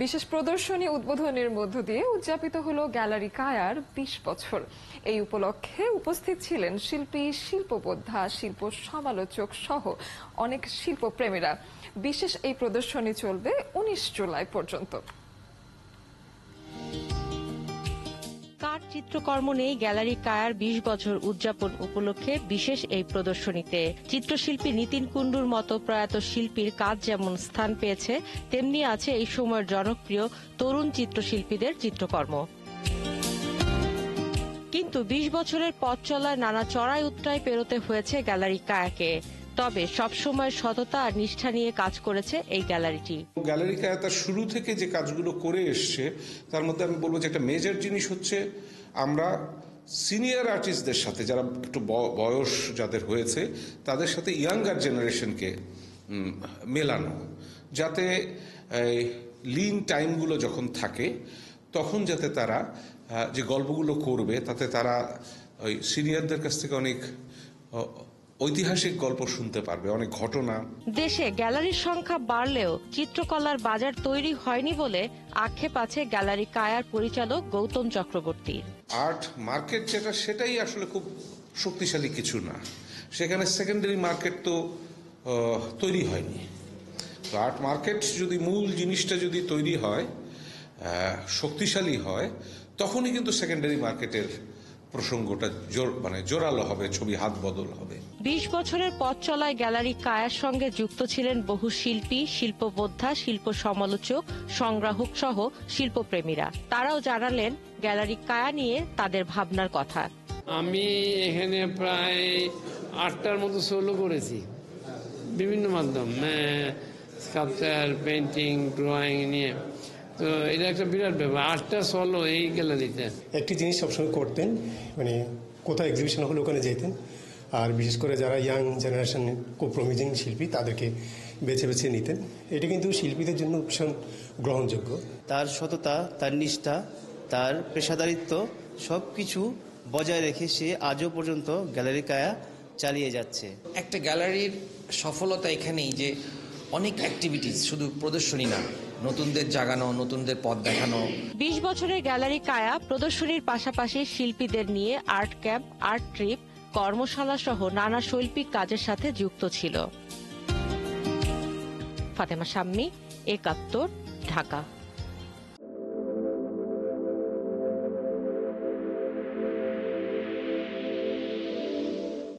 বিশেষ প্রদর্শনী উদ্বোধনের মধ্য দিয়ে উদযাপিত হলো গ্যালারি কায়ার ২০ বছর। এই উপলক্ষে উপস্থিত ছিলেন শিল্পী, শিল্পবোদ্ধা, শিল্প সমালোচক সহ অনেক শিল্পপ্রেমীরা। বিশেষ এই প্রদর্শনী চলবে ১৯ জুলাই পর্যন্ত। কার চিত্রকর্ম নেই গ্যালারি কায়ার ২০ বছর উদযাপন উপলক্ষে বিশেষ এই প্রদর্শনীতে চিত্রশিল্পী নিতিন কুণ্ডুর মতো প্রয়াত শিল্পীর কাজ যেমন স্থান পেয়েছে, তেমনি আছে এই সময়ের জনপ্রিয় তরুণ চিত্রশিল্পীদের চিত্রকর্ম। কিন্তু ২০ বছরের পথ চলায় নানা চড়াই উতরাই পেরোতে হয়েছে গ্যালারি কায়াকে। তবে সবসময় সততা আর নিষ্ঠা নিয়ে কাজ করেছে এই গ্যালারিটি। গ্যালারি কায়া তার শুরু থেকে যে কাজগুলো করে এসছে তার মধ্যে আমি বলবো যে একটা মেজর জিনিস হচ্ছে আমরা সিনিয়র আর্টিস্টদের সাথে, যারা একটু বয়স যাদের হয়েছে তাদের সাথে ইয়াঙ্গার জেনারেশনকে মেলানো, যাতে লিন টাইমগুলো যখন থাকে তখন যাতে তারা যে গল্পগুলো করবে তাতে তারা ওই সিনিয়রদের কাছ থেকে অনেক ঐতিহাসিক গল্প শুনতে পারবে, অনেক ঘটনা। দেশে গ্যালারির সংখ্যা বাড়লেও চিত্রকলার বাজার তৈরি হয়নি বলে আক্ষেপ আছে গ্যালারি কায়ার পরিচালক গৌতম চক্রবর্তীর। আর্ট মার্কেট যেটা, সেটাই আসলে খুব শক্তিশালী কিছু না। সেখানে সেকেন্ডারি মার্কেট তো তৈরি হয়নি। তো আর্ট মার্কেট যদি মূল জিনিসটা যদি তৈরি হয়, শক্তিশালী হয়, তখনই কিন্তু সেকেন্ডারি মার্কেটের প্রসঙ্গটা জোরালো হবে, ছবি হাত বদল হবে। ২০ বছরের পথ চলায় গ্যালারি কায়ার সঙ্গে যুক্ত ছিলেন বহু শিল্পী, শিল্পবোদ্ধা, শিল্প সমালোচক, সংগ্রাহক সহ শিল্পপ্রেমীরা। তারাও জানালেন গ্যালারি কায়া নিয়ে তাদের ভাবনার কথা। আমি এখানে প্রায় ৮টার মতো সোলো করেছি বিভিন্ন মাধ্যম, স্কাল্পচার, পেন্টিং, ড্রয়িং নিয়ে। তো এটা একটা বিরাট ব্যাপার, ৮টা সোলো এই গ্যালারিতে। একটি জিনিস সবসময় করতেন, কোথাও এক্সিবিশন হলে ওখানে যেতেন, আর বিশেষ করে যারা ইয়াং জেনারেশন খুব প্রমিজিং শিল্পী তাদেরকে বেছে বেছে নিতেন। এটা কিন্তু শিল্পীদের জন্য ভীষণ গ্রহণযোগ্য। তার সততা, তার নিষ্ঠা, তার পেশাদারিত্ব সব কিছু বজায় রেখে সে আজও পর্যন্ত গ্যালারি কায়া চালিয়ে যাচ্ছে। একটা গ্যালারির সফলতা এখানেই যে অনেক অ্যাক্টিভিটিস, শুধু প্রদর্শনী না, নতুনদের জাগানো, নতুনদের পথ দেখানো। ২০ বছরের গ্যালারি কায়া প্রদর্শনীর পাশাপাশি শিল্পীদের নিয়ে আর্ট ক্যাম্প, আর্ট ট্রিপ, কর্মশালা সহ নানা শৈল্পিক কাজের সাথে যুক্ত ছিল। ফাতেমা শাম্মী, একাত্তর, ঢাকা।